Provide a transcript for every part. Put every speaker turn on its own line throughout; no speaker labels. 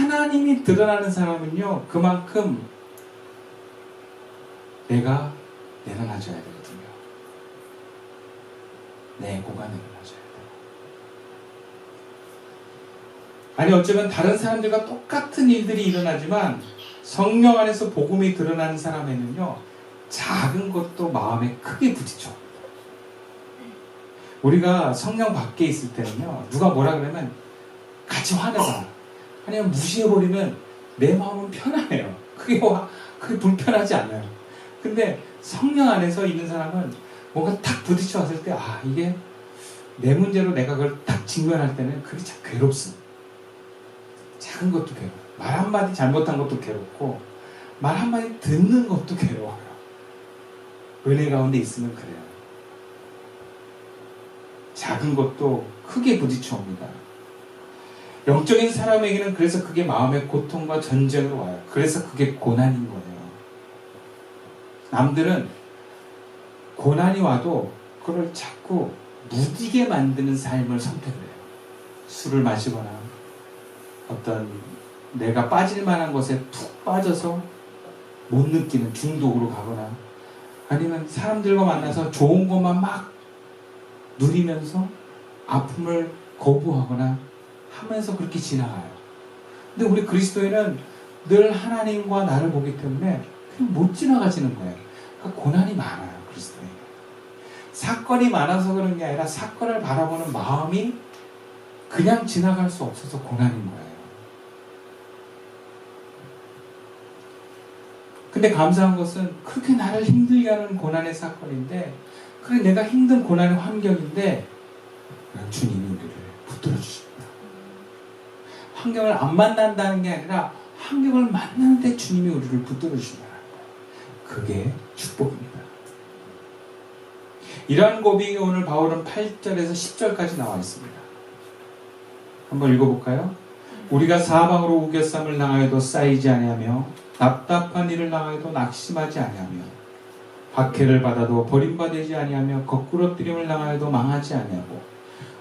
하나님이 드러나는 사람은요, 그만큼 내가 내려놔줘야 되거든요. 내 에고가 내려놔줘야 돼요. 아니, 어쩌면 다른 사람들과 똑같은 일들이 일어나지만 성령 안에서 복음이 드러나는 사람에는요, 작은 것도 마음에 크게 부딪혀. 우리가 성령 밖에 있을 때는요, 누가 뭐라 그러면 같이 화내거나 아니면 무시해버리면 내 마음은 편안해요. 그게 불편하지 않아요. 근데 성령 안에서 있는 사람은 뭔가 탁 부딪혀 왔을 때, 이게 내 문제로 내가 그걸 딱 직면할 때는 그게 참 괴롭습니다. 작은 것도 괴로워. 말 한마디 잘못한 것도 괴롭고, 말 한마디 듣는 것도 괴로워요. 은혜 가운데 있으면 그래요. 작은 것도 크게 부딪혀 옵니다. 영적인 사람에게는 그래서 그게 마음의 고통과 전쟁으로 와요. 그래서 그게 고난인 거예요. 남들은 고난이 와도 그걸 자꾸 무디게 만드는 삶을 선택을 해요. 술을 마시거나 어떤 내가 빠질 만한 것에 푹 빠져서 못 느끼는 중독으로 가거나, 아니면 사람들과 만나서 좋은 것만 막 누리면서 아픔을 거부하거나 하면서 그렇게 지나가요. 근데 우리 그리스도인은 늘 하나님과 나를 보기 때문에 그냥 못 지나가지는 거예요. 그러니까 고난이 많아요, 그리스도인은. 사건이 많아서 그런 게 아니라 사건을 바라보는 마음이 그냥 지나갈 수 없어서 고난인 거예요. 근데 감사한 것은 그렇게 나를 힘들게 하는 고난의 사건인데, 그래 내가 힘든 고난의 환경인데 주님이 우리를 붙들어 주십니다. 환경을 안 만난다는 게 아니라 환경을 만나는데 주님이 우리를 붙들어 주신다는 거예요. 그게 축복입니다. 이러한 고백이 오늘 바울은 8절에서 10절까지 나와 있습니다. 한번 읽어볼까요? 우리가 사방으로 우겨쌈을 당하여도 쌓이지 아니하며 답답한 일을 당하여도 낙심하지 아니하며 박해를 받아도 버림받지 아니하며 거꾸로 뜨림을 당하여도 망하지 아니하고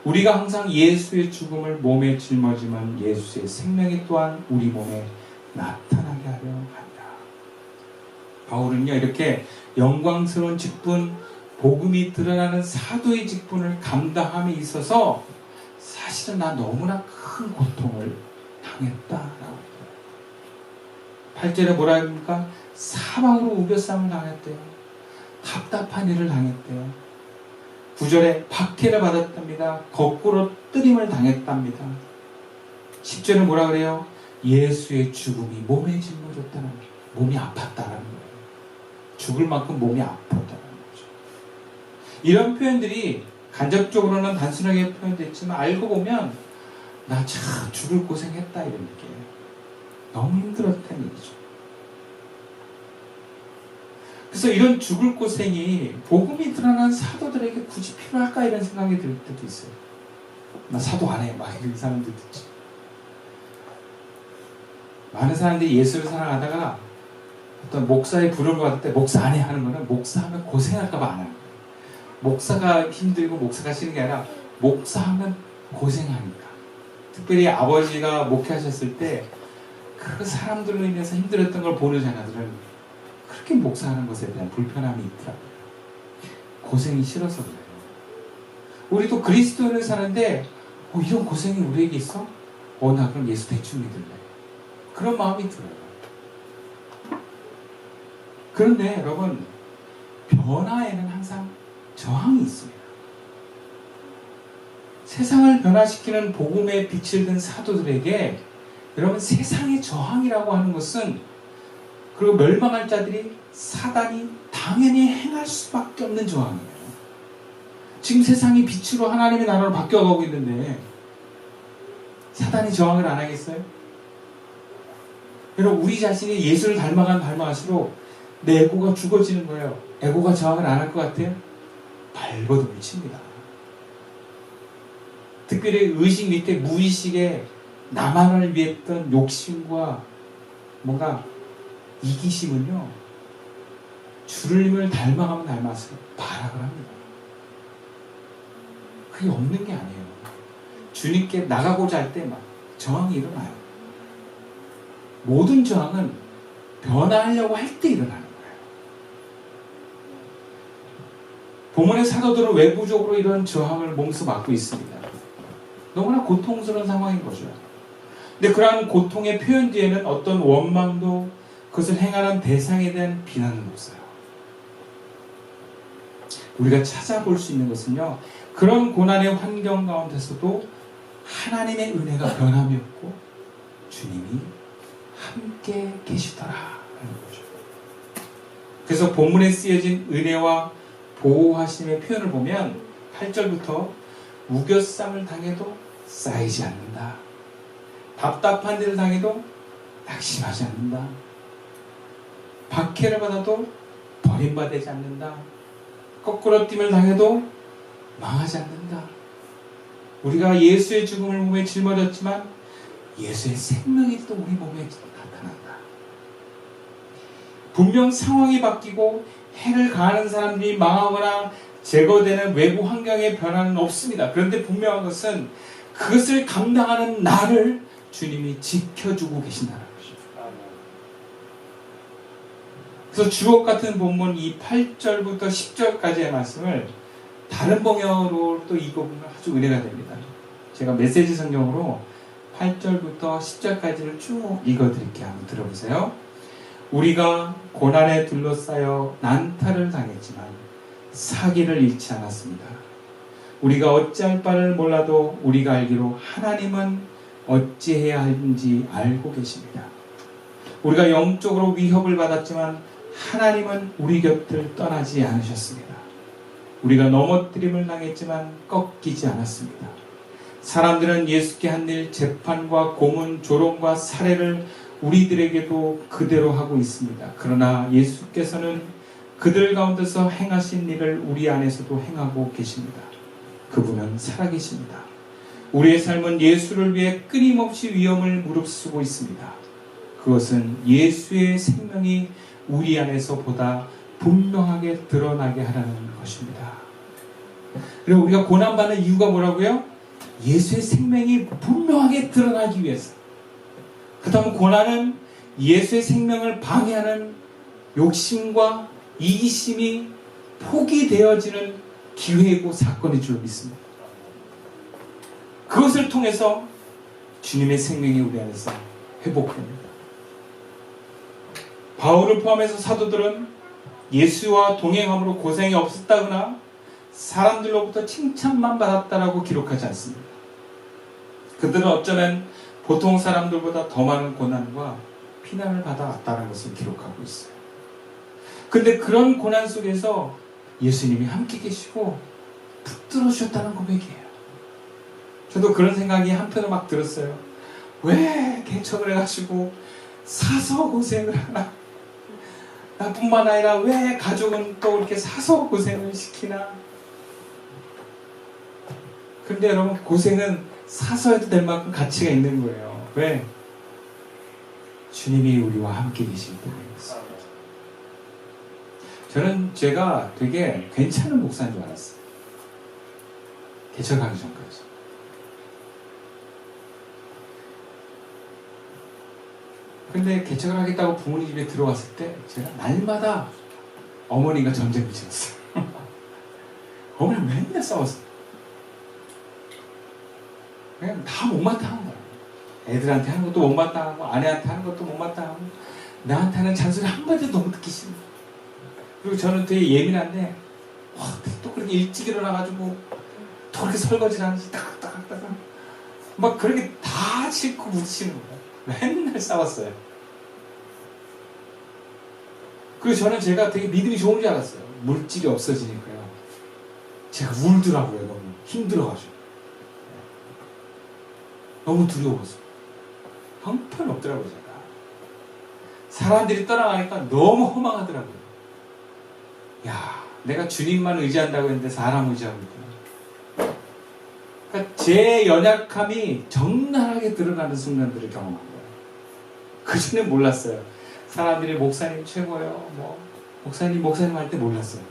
우리가 항상 예수의 죽음을 몸에 짊어지면 예수의 생명이 또한 우리 몸에 나타나게 하려 한다. 바울은요, 이렇게 영광스러운 직분, 복음이 드러나는 사도의 직분을 감당함에 있어서 사실은 나 너무나 큰 고통을 당했다라고. 8절에 뭐라 합니까? 사방으로 우겨쌈을 당했대요. 답답한 일을 당했대요. 9절에 박해를 받았답니다. 거꾸로 뜨림을 당했답니다. 10절에 뭐라 그래요? 예수의 죽음이 몸에 짊어졌다는 거예요. 몸이 아팠다는 거예요. 죽을 만큼 몸이 아팠다는 거죠. 이런 표현들이 간접적으로는 단순하게 표현됐지만 알고 보면 나 참 죽을 고생했다 이런 느낌이에요. 너무 힘들었다는 얘기죠. 그래서 이런 죽을 고생이 복음이 드러난 사도들에게 굳이 필요할까 이런 생각이 들 때도 있어요. 나 사도 안 해. 막 이런 사람들도 있지. 많은 사람들이 예수를 사랑하다가 어떤 목사의 부름을 받을 때 목사 안 해 하는 거는 목사하면 고생할까 봐 안 하는 거예요. 목사가 힘들고 목사가 싫은 게 아니라 목사하면 고생하니까. 특별히 아버지가 목회하셨을 때 그 사람들로 인해서 힘들었던 걸 보는 자녀들은 그렇게 목사하는 것에 대한 불편함이 있더라고요. 고생이 싫어서 그래요. 우리도 그리스도인을 사는데 이런 고생이 우리에게 있어? 나 그럼 예수 대충 믿을래. 그런 마음이 들어요. 그런데 여러분, 변화에는 항상 저항이 있습니다. 세상을 변화시키는 복음의 빛을 든 사도들에게 여러분, 세상의 저항이라고 하는 것은, 그리고 멸망할 자들이 사단이 당연히 행할 수밖에 없는 저항이에요. 지금 세상이 빛으로 하나님의 나라로 바뀌어가고 있는데 사단이 저항을 안 하겠어요? 여러분, 우리 자신이 예수를 닮아갈수록 내 에고가 죽어지는 거예요. 에고가 저항을 안 할 것 같아요? 발버둥을 칩니다. 특별히 의식 밑에 무의식에 나만을 위했던 욕심과 뭔가 이기심은요, 주님을 닮아가면 닮았을수록 발악을 합니다. 그게 없는 게 아니에요. 주님께 나가고자 할 때 막 저항이 일어나요. 모든 저항은 변화하려고 할 때 일어나는 거예요. 본문의 사도들은 외부적으로 이런 저항을 몸소 맞고 있습니다. 너무나 고통스러운 상황인 거죠. 근데 그러한 고통의 표현 뒤에는 어떤 원망도, 그것을 행하는 대상에 대한 비난은 없어요. 우리가 찾아볼 수 있는 것은요, 그런 고난의 환경 가운데서도 하나님의 은혜가 변함이 없고 주님이 함께 계시더라 하는 거죠. 그래서 본문에 쓰여진 은혜와 보호하심의 표현을 보면 8절부터 우겨쌈을 당해도 쌓이지 않는다. 답답한 일을 당해도 낙심하지 않는다. 박해를 받아도 버림받지 않는다. 거꾸로 뛸을 당해도 망하지 않는다. 우리가 예수의 죽음을 몸에 짊어졌지만 예수의 생명이 또 우리 몸에 나타난다. 분명 상황이 바뀌고 해를 가하는 사람들이 망하거나 제거되는 외부 환경의 변화는 없습니다. 그런데 분명한 것은 그것을 감당하는 나를 주님이 지켜주고 계신다는 것입니다. 그래서 주옥 같은 본문 이 8절부터 10절까지의 말씀을 다른 번역으로 또 읽어보면 아주 은혜가 됩니다. 제가 메시지 성경으로 8절부터 10절까지를 쭉 읽어드릴게요. 한번 들어보세요. 우리가 고난에 둘러싸여 난타를 당했지만 사기를 잃지 않았습니다. 우리가 어찌할 바를 몰라도 우리가 알기로 하나님은 어찌해야 하는지 알고 계십니다. 우리가 영적으로 위협을 받았지만 하나님은 우리 곁을 떠나지 않으셨습니다. 우리가 넘어뜨림을 당했지만 꺾이지 않았습니다. 사람들은 예수께 한 일 재판과 고문, 조롱과 살해를 우리들에게도 그대로 하고 있습니다. 그러나 예수께서는 그들 가운데서 행하신 일을 우리 안에서도 행하고 계십니다. 그분은 살아계십니다. 우리의 삶은 예수를 위해 끊임없이 위험을 무릅쓰고 있습니다. 그것은 예수의 생명이 우리 안에서 보다 분명하게 드러나게 하라는 것입니다. 그리고 우리가 고난받는 이유가 뭐라고요? 예수의 생명이 분명하게 드러나기 위해서. 그 다음 고난은 예수의 생명을 방해하는 욕심과 이기심이 포기되어지는 기회이고 사건인 줄 믿습니다. 그것을 통해서 주님의 생명이 우리 안에서 회복됩니다. 바울을 포함해서 사도들은 예수와 동행함으로 고생이 없었다거나 사람들로부터 칭찬만 받았다라고 기록하지 않습니다. 그들은 어쩌면 보통 사람들보다 더 많은 고난과 피난을 받아왔다는 것을 기록하고 있어요. 근데 그런 고난 속에서 예수님이 함께 계시고 붙들어 주셨다는 고백이에요. 저도 그런 생각이 한편으로 막 들었어요. 왜 개척을 해가지고 사서 고생을 하나? 나뿐만 아니라 왜 가족은 또 이렇게 사서 고생을 시키나? 근데 여러분, 고생은 사서 해도 될 만큼 가치가 있는 거예요. 왜? 주님이 우리와 함께 계시기 때문입니다. 저는 제가 되게 괜찮은 목사인 줄 알았어요. 개척하기 전까지. 근데 개척을 하겠다고 부모님 집에 들어왔을 때 제가 날마다 어머니가 전쟁을 치렀어요. 어머니랑 맨날 싸웠어요. 그냥 다 못마땅한 거예요. 애들한테 하는 것도 못마땅하고 아내한테 하는 것도 못마땅하고 나한테는 잔소리 한마디도 너무 듣기 싫은 거예요. 그리고 저는 되게 예민한데 또 그렇게 일찍 일어나가지고 또 그렇게 설거지를 하는지 따깍따깍따깍 막 그렇게 다 싫고 묻히는 거예요. 맨날 싸웠어요. 그리고 저는 제가 되게 믿음이 좋은 줄 알았어요. 물질이 없어지니까요. 제가 울더라고요. 너무 힘들어가지고. 너무 두려워서. 형편없더라고요. 제가. 사람들이 떠나가니까 너무 허망하더라고요. 야, 내가 주님만 의지한다고 했는데 사람 의지하고 있구나. 그러니까 제 연약함이 적나라하게 드러나는 순간들을 경험한 거예요. 그전에 몰랐어요. 사람들이 목사님 최고예요. 목사님 할 때 몰랐어요.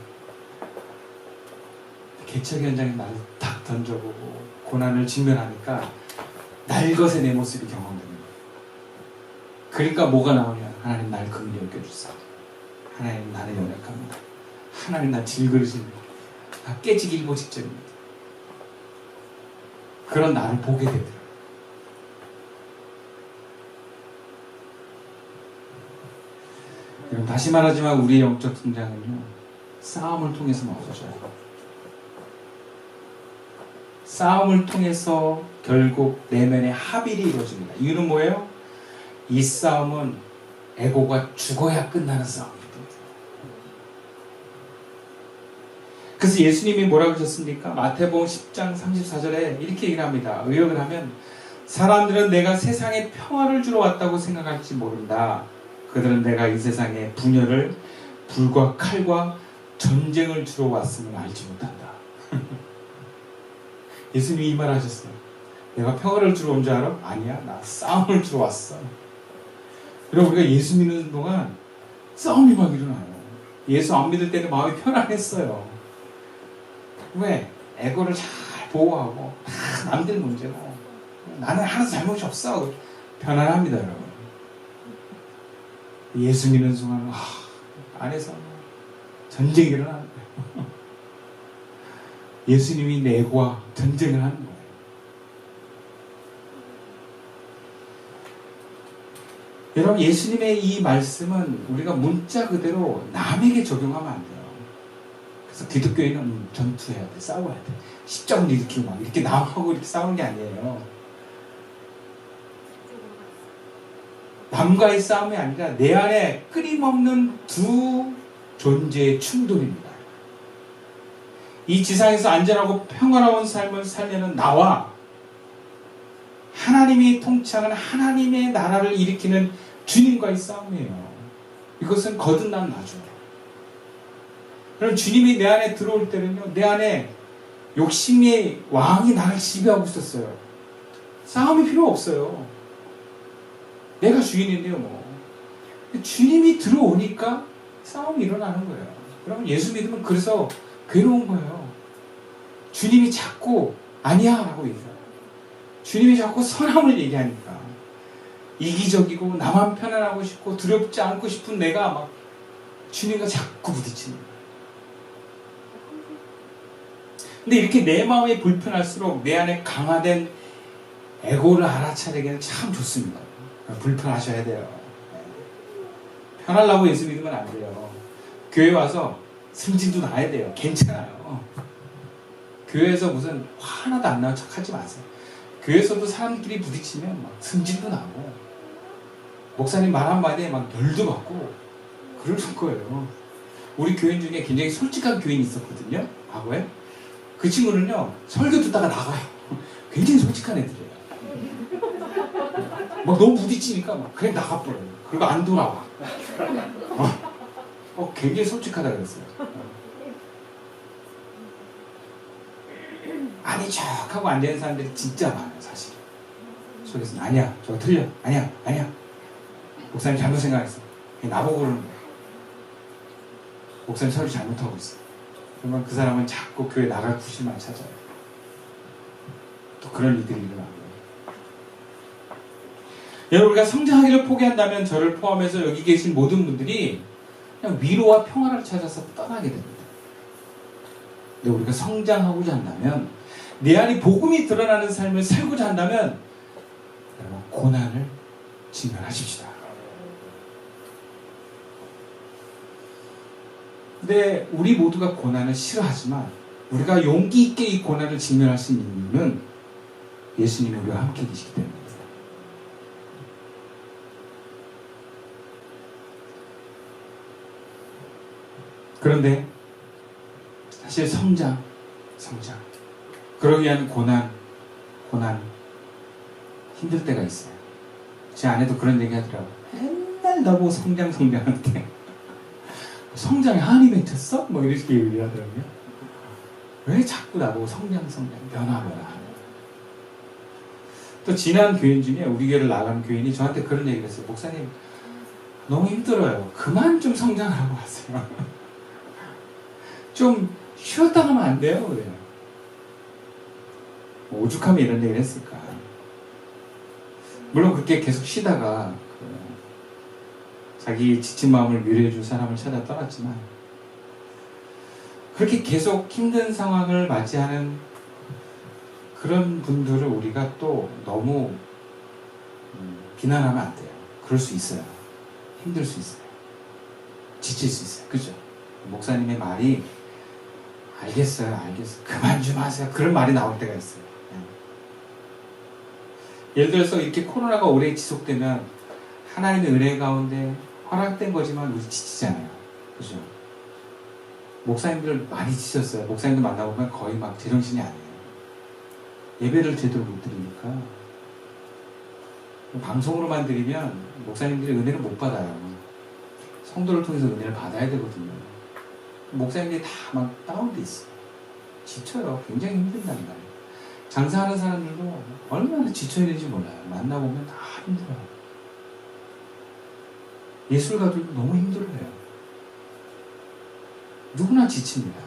개척 현장에 나를 탁 던져보고 고난을 직면하니까 날것의 내 모습이 경험되는 거예요. 그러니까 뭐가 나오냐? 하나님 날 긍휼히 여겨주사. 하나님 나는 연약합니다. 하나님 나 질그릇입니다. 나 깨지기 일보 직전입니다. 그런 나를 보게 되더라고요. 여러분, 다시 말하지만 우리의 영적 성장은요, 싸움을 통해서는 없어져요. 싸움을 통해서 결국 내면의 합일이 이루어집니다. 이유는 뭐예요? 이 싸움은 에고가 죽어야 끝나는 싸움입니다. 그래서 예수님이 뭐라고 하셨습니까? 마태복음 10장 34절에 이렇게 얘기를 합니다. 의역을 하면 사람들은 내가 세상에 평화를 주러 왔다고 생각할지 모른다. 그들은 내가 이 세상에 분열을 불과 칼과 전쟁을 주러 왔음을 알지 못한다. 예수님이 이 말 하셨어요. 내가 평화를 주러 온 줄 알아? 아니야, 나 싸움을 주러 왔어. 여러분, 우리가 예수 믿는 동안 싸움이 막 일어나요. 예수 안 믿을 때는 마음이 편안했어요. 왜? 에고를 잘 보호하고 다 남들 문제고 나는 하나도 잘못이 없어. 편안합니다, 여러분. 예수 믿는 순간 안에서 전쟁이 일어나는 거예요. 예수님이 내 에고와 전쟁을 하는 거예요. 여러분, 예수님의 이 말씀은 우리가 문자 그대로 남에게 적용하면 안 돼요. 그래서 기독교인은 전투해야 돼, 싸워야 돼. 십자군을 일으키고 막 이렇게 남하고 이렇게 싸우는 게 아니에요. 남과의 싸움이 아니라 내 안에 끊임없는 두 존재의 충돌입니다. 이 지상에서 안전하고 평화로운 삶을 살려는 나와 하나님이 통치하는 하나님의 나라를 일으키는 주님과의 싸움이에요. 이것은 거듭난 나죠. 그럼 주님이 내 안에 들어올 때는요, 내 안에 욕심의 왕이 나를 지배하고 있었어요. 싸움이 필요 없어요. 내가 주인인데요, 뭐. 주님이 들어오니까 싸움이 일어나는 거예요. 여러분, 예수 믿으면 그래서 괴로운 거예요. 주님이 자꾸 아니야 라고 얘기해요. 주님이 자꾸 선함을 얘기하니까 이기적이고 나만 편안하고 싶고 두렵지 않고 싶은 내가 막 주님과 자꾸 부딪히는 거예요. 근데 이렇게 내 마음이 불편할수록 내 안에 강화된 에고를 알아차리기는 참 좋습니다. 불편하셔야 돼요. 편하려고 예수 믿으면 안 돼요. 교회 와서 승진도 나야 돼요. 괜찮아요. 교회에서 무슨 화 하나도 안 나는 척 하지 마세요. 교회에서도 사람들끼리 부딪히면 막 승진도 나고 목사님 말 한마디에 막 열도 받고 그럴 거예요. 우리 교인 중에 굉장히 솔직한 교인이 있었거든요. 과거에. 그 친구는요, 설교 듣다가 나가요. 굉장히 솔직한 애들이에요. 막 너무 부딪히니까 막 그냥 나가버려요. 그리고 안 돌아와. 굉장히 솔직하다 그랬어요. 아니 척 하고 앉아있는 사람들이 진짜 많아요, 사실. 속에서는 아니야, 저거 틀려. 아니야. 목사님 잘못 생각했어. 나보고 그러는 거예요. 목사님 설교 잘못하고 있어. 그러면 그 사람은 자꾸 교회 나갈 구실만 찾아요. 또 그런 일들이 일어나고요. 여러분, 우리가 성장하기를 포기한다면 저를 포함해서 여기 계신 모든 분들이 그냥 위로와 평화를 찾아서 떠나게 됩니다. 근데 우리가 성장하고자 한다면, 내 안에 복음이 드러나는 삶을 살고자 한다면 여러분, 고난을 직면하십시다. 근데 우리 모두가 고난을 싫어하지만 우리가 용기 있게 이 고난을 직면할 수 있는 이유는 예수님이 우리와 함께 계시기 때문입니다. 그런데 사실 성장 그러기 위한 고난 힘들 때가 있어요. 제 아내도 그런 얘기 하더라고요. 맨날 나보고 성장하는데 성장에 한이 맺혔어? 뭐 이렇게 얘기를 하더라고요. 왜 자꾸 나보고 성장 변화. 또 지난 교인 중에 우리 교회를 나가는 교인이 저한테 그런 얘기를 했어요. 목사님 너무 힘들어요. 그만 좀 성장하라고 하세요. 좀 쉬었다 가면 안 돼요? 그래요. 뭐 오죽하면 이런 얘기를 했을까. 물론 그렇게 계속 쉬다가 자기 지친 마음을 위로해 줄 사람을 찾아 떠났지만 그렇게 계속 힘든 상황을 맞이하는 그런 분들을 우리가 또 너무 비난하면 안 돼요. 그럴 수 있어요. 힘들 수 있어요. 지칠 수 있어요. 그죠? 목사님의 말이 알겠어요. 그만 좀 하세요. 그런 말이 나올 때가 있어요. 예를 들어서 이렇게 코로나가 오래 지속되면 하나님의 은혜 가운데 허락된 거지만 우리 지치잖아요. 그죠? 목사님들 많이 지쳤어요. 목사님들 만나보면 거의 막 제정신이 아니에요. 예배를 제대로 못 드리니까. 방송으로만 드리면 목사님들이 은혜를 못 받아요. 성도를 통해서 은혜를 받아야 되거든요. 목사님들이 다 막 다운돼 있어요. 지쳐요. 굉장히 힘든다는 말이에요. 장사하는 사람들도 얼마나 지쳐야 되는지 몰라요. 만나보면 다 힘들어요. 예술가들도 너무 힘들어요. 누구나 지칩니다.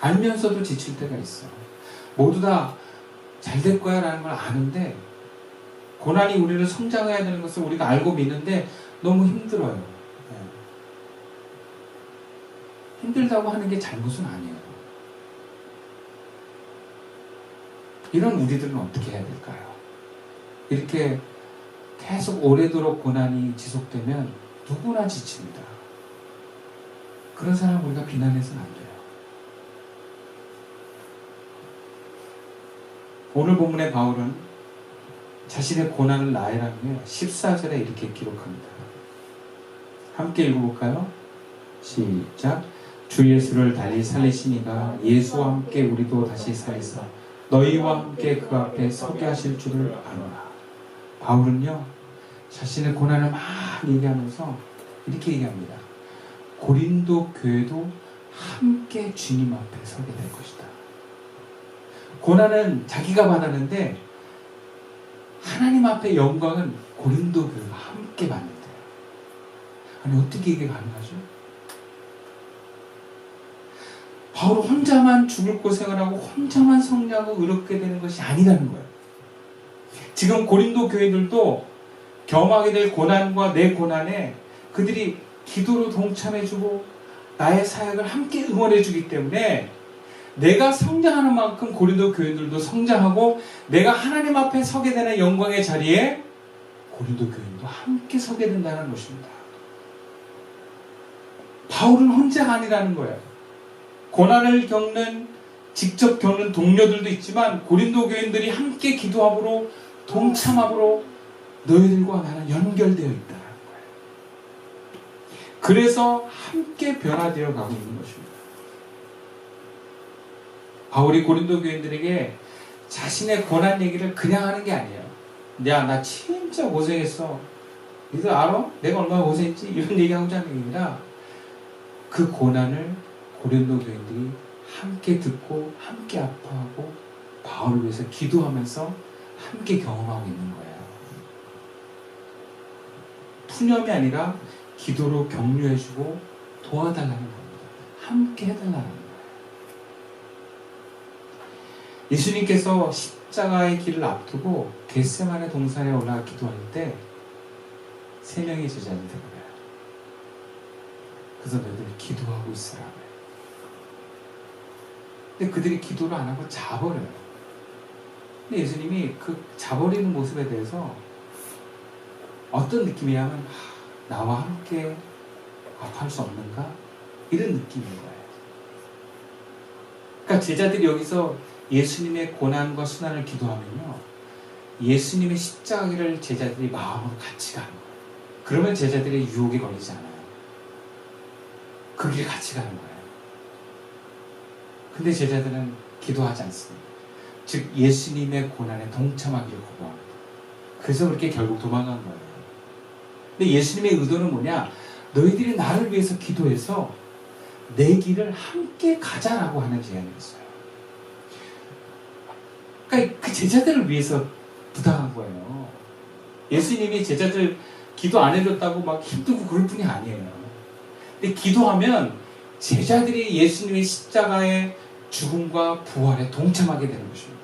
알면서도 지칠 때가 있어. 모두 다 잘 될 거야 라는 걸 아는데 고난이 우리를 성장해야 되는 것을 우리가 알고 믿는데 너무 힘들어요. 네. 힘들다고 하는 게 잘못은 아니에요. 이런 우리들은 어떻게 해야 될까요? 이렇게 계속 오래도록 고난이 지속되면 누구나 지칩니다. 그런 사람 우리가 비난해서는 안 돼요. 오늘 본문의 바울은 자신의 고난을 나열하며 14절에 이렇게 기록합니다. 함께 읽어볼까요? 시작. 주 예수를 달리 살리시니가 예수와 함께 우리도 다시 살리사 너희와 함께 그 앞에 서게 하실 줄을 아노라. 바울은요 자신의 고난을 막 얘기하면서 이렇게 얘기합니다. 고린도 교회도 함께 주님 앞에 서게 될 것이다. 고난은 자기가 받았는데 하나님 앞에 영광은 고린도 교회가 함께 받는데요. 아니 어떻게 이게 가능하죠? 바울은 혼자만 죽을 고생을 하고 혼자만 성장하고 의롭게 되는 것이 아니라는 거예요. 지금 고린도 교회들도 경험하게 될 고난과 내 고난에 그들이 기도로 동참해주고 나의 사역을 함께 응원해주기 때문에 내가 성장하는 만큼 고린도 교인들도 성장하고 내가 하나님 앞에 서게 되는 영광의 자리에 고린도 교인도 함께 서게 된다는 것입니다. 바울은 혼자가 아니라는 거예요. 고난을 직접 겪는 동료들도 있지만 고린도 교인들이 함께 기도함으로 동참함으로 너희들과 나는 연결되어 있다는 거예요. 그래서 함께 변화되어 가고 있는 것입니다. 바울이 고린도 교인들에게 자신의 고난 얘기를 그냥 하는 게 아니에요. 야, 나 진짜 고생했어. 너희들 알아? 내가 얼마나 고생했지? 이런 얘기하고자 하는 게 아니라 그 고난을 고린도 교인들이 함께 듣고 함께 아파하고 바울을 위해서 기도하면서 함께 경험하고 있는 거예요. 푸념이 아니라 기도로 격려해주고 도와달라는 겁니다. 함께 해달라는 거예요. 예수님께서 십자가의 길을 앞두고 겟세마네 동산에 올라가 기도할 때 세 명의 제자들 데려가요. 그래서 너희들 기도하고 있으라. 근데 그들이 기도를 안 하고 자버려요. 근데 예수님이 그 자버리는 모습에 대해서 어떤 느낌이냐면 나와 함께 아파할 수 없는가? 이런 느낌인 거예요. 그러니까 제자들이 여기서 예수님의 고난과 순환을 기도하면요 예수님의 십자가를 제자들이 마음으로 같이 가는 거예요. 그러면 제자들의 유혹에 걸리지 않아요. 그 길을 같이 가는 거예요. 근데 제자들은 기도하지 않습니다. 즉 예수님의 고난에 동참하기를 거부합니다. 그래서 그렇게 결국 도망간 거예요. 근데 예수님의 의도는 뭐냐? 너희들이 나를 위해서 기도해서 내 길을 함께 가자라고 하는 제안이었어요. 그러니까 그 제자들을 위해서 부탁한 거예요. 예수님이 제자들 기도 안 해줬다고 막 힘들고 그럴 뿐이 아니에요. 근데 기도하면 제자들이 예수님의 십자가의 죽음과 부활에 동참하게 되는 것입니다.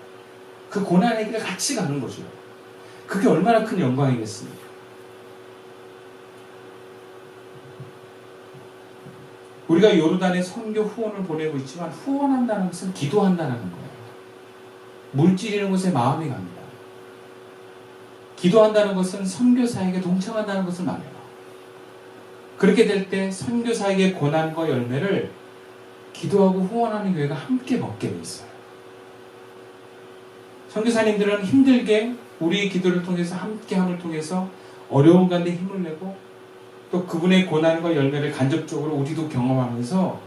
그 고난의 길을 같이 가는 거죠. 그게 얼마나 큰 영광이겠습니까? 우리가 요르단에 선교 후원을 보내고 있지만 후원한다는 것은 기도한다는 거예요. 물질이는 것에 마음이 갑니다. 기도한다는 것은 선교사에게 동참한다는 것을 말해요. 그렇게 될 때 선교사에게 고난과 열매를 기도하고 후원하는 교회가 함께 먹게 돼 있어요. 선교사님들은 힘들게 우리의 기도를 통해서 함께함을 통해서 어려운 가운데 힘을 내고 또 그분의 고난과 열매를 간접적으로 우리도 경험하면서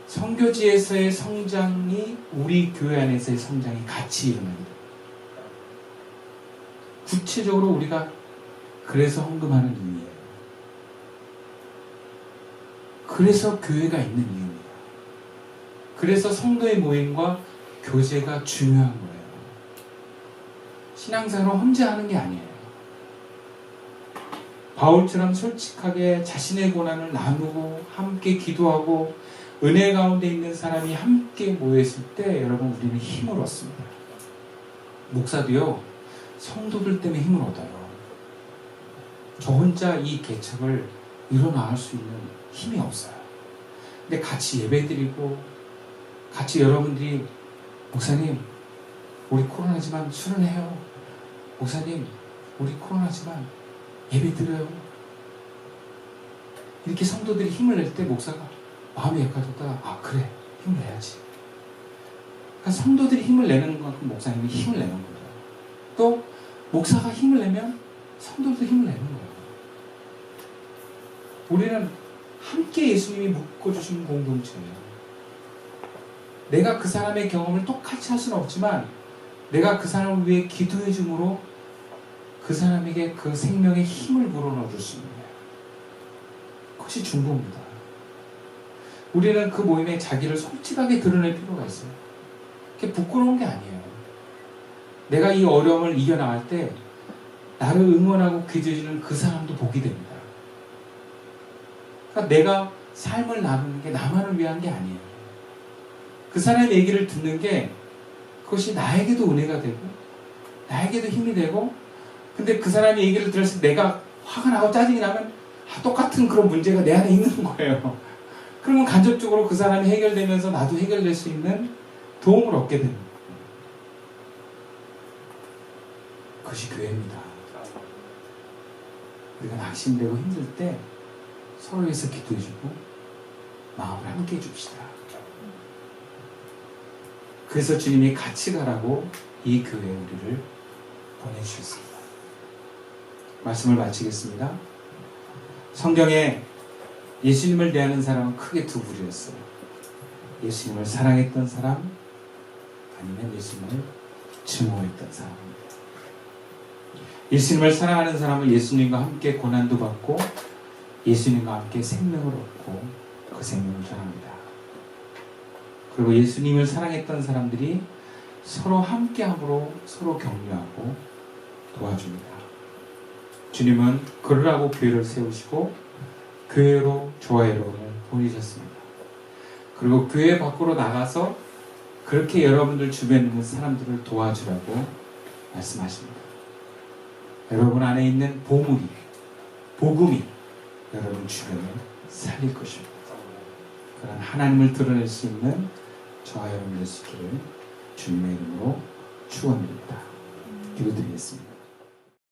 선교지에서의 성장이 우리 교회 안에서의 성장이 같이 일어납니다. 구체적으로 우리가 그래서 헌금하는 이유예요. 그래서 교회가 있는 이유입니다. 그래서 성도의 모임과 교제가 중요한 거예요. 신앙생활은 혼자 하는 게 아니에요. 바울처럼 솔직하게 자신의 고난을 나누고 함께 기도하고 은혜 가운데 있는 사람이 함께 모였을 때 여러분 우리는 힘을 얻습니다. 목사도요 성도들 때문에 힘을 얻어요. 저 혼자 이 개척을 이뤄나갈 수 있는 힘이 없어요. 근데 같이 예배드리고 같이 여러분들이 목사님 우리 코로나지만 술은 해요. 목사님 우리 코로나지만 예배 드려요. 이렇게 성도들이 힘을 낼 때 목사가 마음이 약해졌다가 아 그래 힘을 내야지. 그러니까 성도들이 힘을 내는 만큼 목사님이 힘을 내는 거예요. 또 목사가 힘을 내면 성도들도 힘을 내는 거예요. 우리는 함께 예수님이 묶어주신 공동체예요. 내가 그 사람의 경험을 똑같이 할 수는 없지만 내가 그 사람을 위해 기도해 줌으로 그 사람에게 그 생명의 힘을 불어넣어 줄 수 있는 거예요. 그것이 중보입니다. 우리는 그 모임에 자기를 솔직하게 드러낼 필요가 있어요. 그게 부끄러운 게 아니에요. 내가 이 어려움을 이겨나갈 때 나를 응원하고 기도해주는 그 사람도 복이 됩니다. 그러니까 내가 삶을 나누는 게 나만을 위한 게 아니에요. 그 사람의 얘기를 듣는 게 그것이 나에게도 은혜가 되고 나에게도 힘이 되고 근데 그 사람의 얘기를 들었을 때 내가 화가 나고 짜증이 나면 똑같은 그런 문제가 내 안에 있는 거예요. 그러면 간접적으로 그 사람이 해결되면서 나도 해결될 수 있는 도움을 얻게 됩니다. 그것이 교회입니다. 우리가 낙심되고 힘들 때 서로 위해서 기도해주고 마음을 함께 해줍시다. 그래서 주님이 같이 가라고 이 교회에 우리를 보내주셨습니다. 말씀을 마치겠습니다. 성경에 예수님을 대하는 사람은 크게 두 부류였어요. 예수님을 사랑했던 사람 아니면 예수님을 증오했던 사람입니다. 예수님을 사랑하는 사람은 예수님과 함께 고난도 받고 예수님과 함께 생명을 얻고 그 생명을 전합니다. 그리고 예수님을 사랑했던 사람들이 서로 함께함으로 서로 격려하고 도와줍니다. 주님은 그러라고 교회를 세우시고 교회로 저와 여러분을 보내셨습니다. 그리고 교회 밖으로 나가서 그렇게 여러분들 주변에 있는 사람들을 도와주라고 말씀하십니다. 여러분 안에 있는 복음이 여러분 주변을 살릴 것입니다. 그런 하나님을 드러낼 수 있는 저와 여러분 될 수 있기를 주님의 이름으로 축원드립니다. 기도드리겠습니다.